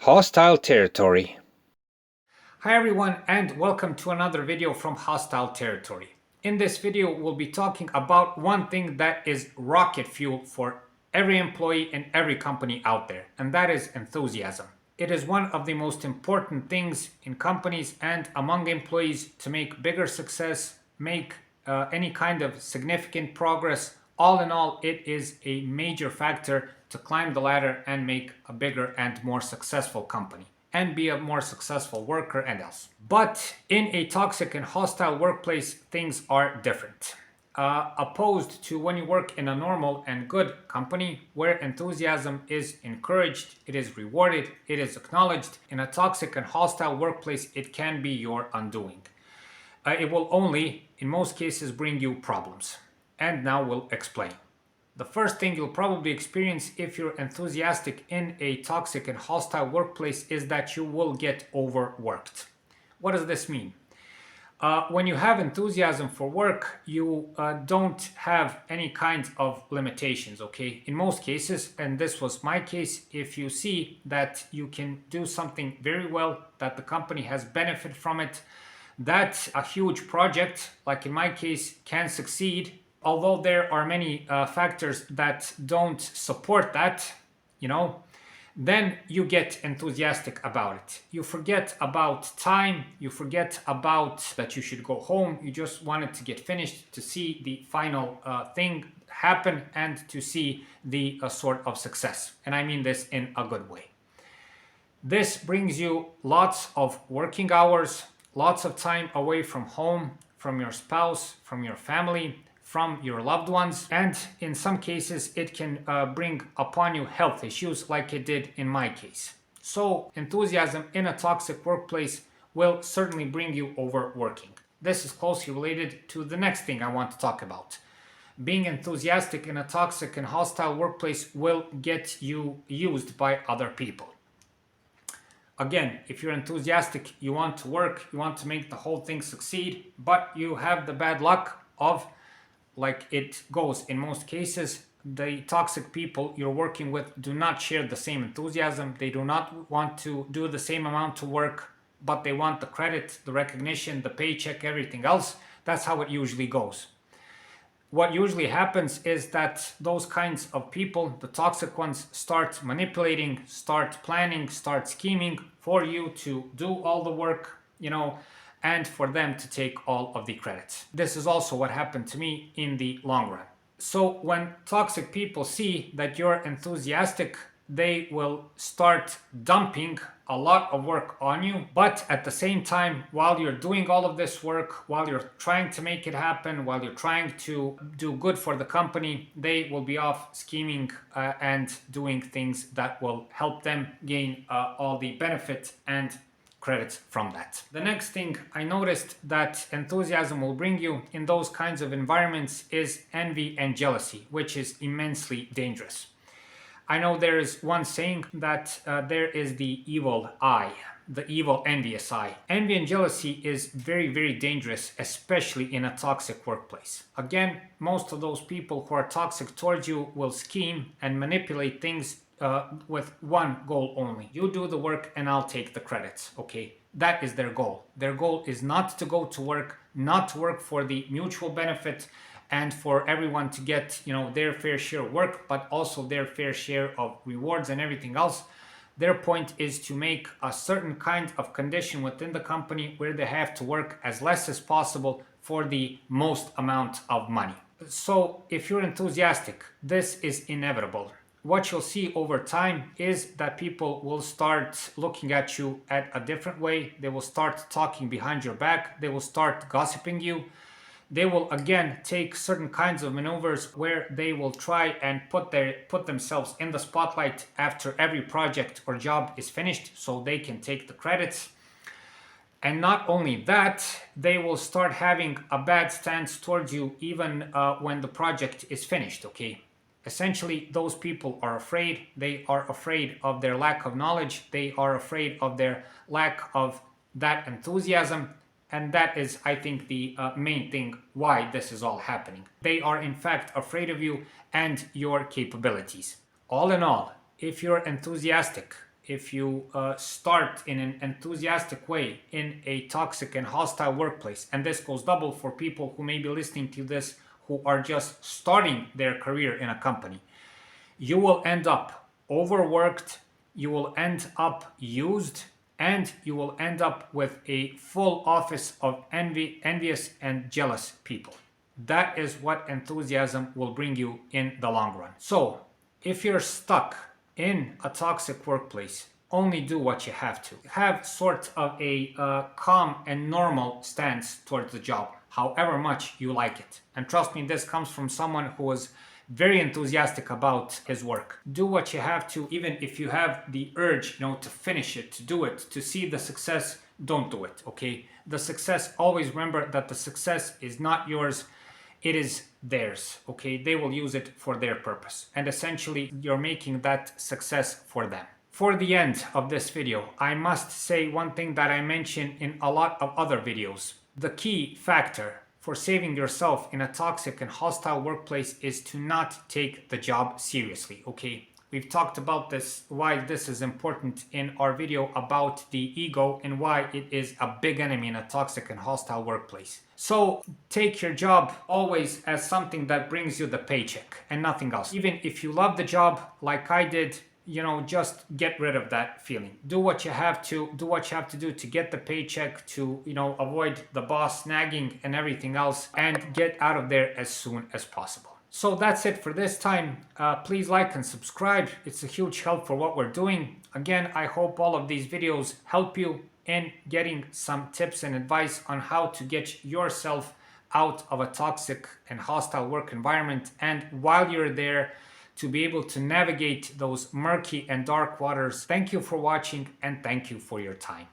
Hostile territory. Hi everyone and welcome to another video from Hostile Territory. In this video we'll be talking about one thing that is rocket fuel for every employee in every company out there, and that is enthusiasm. It is one of the most important things in companies and among employees to make bigger success, make any kind of significant progress. All in all, it is a major factor to climb the ladder and make a bigger and more successful company and be a more successful worker and else. But in a toxic and hostile workplace, things are different. Opposed to when you work in a normal and good company where enthusiasm is encouraged, it is rewarded, it is acknowledged. In a toxic and hostile workplace, it can be your undoing. It will only, in most cases, bring you problems. And now we'll explain. The first thing you'll probably experience if you're enthusiastic in a toxic and hostile workplace is that you will get overworked. What does this mean? When you have enthusiasm for work, you don't have any kind of limitations, okay? In most cases, and this was my case, if you see that you can do something very well, that the company has benefit from it, that a huge project, like in my case, can succeed. Although there are many factors that don't support that, then you get enthusiastic about it. You forget about time, you forget about that you should go home, you just want it to get finished, to see the final thing happen and to see the sort of success. And I mean this in a good way. This brings you lots of working hours, lots of time away from home, from your spouse, from your family, from your loved ones, and in some cases it can bring upon you health issues like it did in my case. So enthusiasm in a toxic workplace will certainly bring you overworking. This is closely related to the next thing I want to talk about. Being enthusiastic in a toxic and hostile workplace will get you used by other people. Again, if you're enthusiastic, you want to work, you want to make the whole thing succeed, but you have the bad luck of, like it goes in most cases, the toxic people you're working with do not share the same enthusiasm. They do not want to do the same amount of work, but they want the credit, the recognition, the paycheck, everything else. That's how it usually goes. What usually happens is that those kinds of people, the toxic ones, start manipulating, start planning, start scheming for you to do all the work, and for them to take all of the credits. This is also what happened to me in the long run. So when toxic people see that you're enthusiastic, they will start dumping a lot of work on you. But at the same time, while you're doing all of this work, while you're trying to make it happen, while you're trying to do good for the company, they will be off scheming and doing things that will help them gain all the benefit and credits from that. The next thing I noticed that enthusiasm will bring you in those kinds of environments is envy and jealousy, which is immensely dangerous. I know there is one saying that there is the evil eye, the evil envious eye. Envy and jealousy is very, very dangerous, especially in a toxic workplace. Again, most of those people who are toxic towards you will scheme and manipulate things with one goal only. You do the work and I'll take the credits, okay? That is their goal. Their goal is not to go to work, not to work for the mutual benefit and for everyone to get, their fair share of work, but also their fair share of rewards and everything else. Their point is to make a certain kind of condition within the company where they have to work as less as possible for the most amount of money. So if you're enthusiastic, this is inevitable. What you'll see over time is that people will start looking at you at a different way. They will start talking behind your back. They will start gossiping you. They will again take certain kinds of maneuvers where they will try and put themselves in the spotlight after every project or job is finished so they can take the credits. And not only that, they will start having a bad stance towards you even when the project is finished, okay? Essentially, those people are afraid. They are afraid of their lack of knowledge. They are afraid of their lack of that enthusiasm. And that is, I think, the main thing why this is all happening. They are in fact afraid of you and your capabilities. All in all, if you're enthusiastic, if you start in an enthusiastic way in a toxic and hostile workplace, and this goes double for people who may be listening to this who are just starting their career in a company, you will end up overworked, you will end up used, and you will end up with a full office of envious and jealous people. That is what enthusiasm will bring you in the long run. So, if you're stuck in a toxic workplace, only do what you have to. Have sort of a calm and normal stance towards the job, however much you like it. And trust me, this comes from someone who is very enthusiastic about his work. Do what you have to, even if you have the urge, to finish it, to do it, to see the success, don't do it, okay? The success, always remember that the success is not yours, it is theirs, okay? They will use it for their purpose. And essentially, you're making that success for them. For the end of this video, I must say one thing that I mentioned in a lot of other videos. The key factor for saving yourself in a toxic and hostile workplace is to not take the job seriously, okay? We've talked about this, why this is important in our video about the ego and why it is a big enemy in a toxic and hostile workplace. So take your job always as something that brings you the paycheck and nothing else. Even if you love the job like I did, just get rid of that feeling. Do what you have to do to get the paycheck, to, avoid the boss nagging and everything else, and get out of there as soon as possible. So that's it for this time. Please like and subscribe. It's a huge help for what we're doing. Again, I hope all of these videos help you in getting some tips and advice on how to get yourself out of a toxic and hostile work environment, and while you're there, to be able to navigate those murky and dark waters. Thank you for watching, and thank you for your time.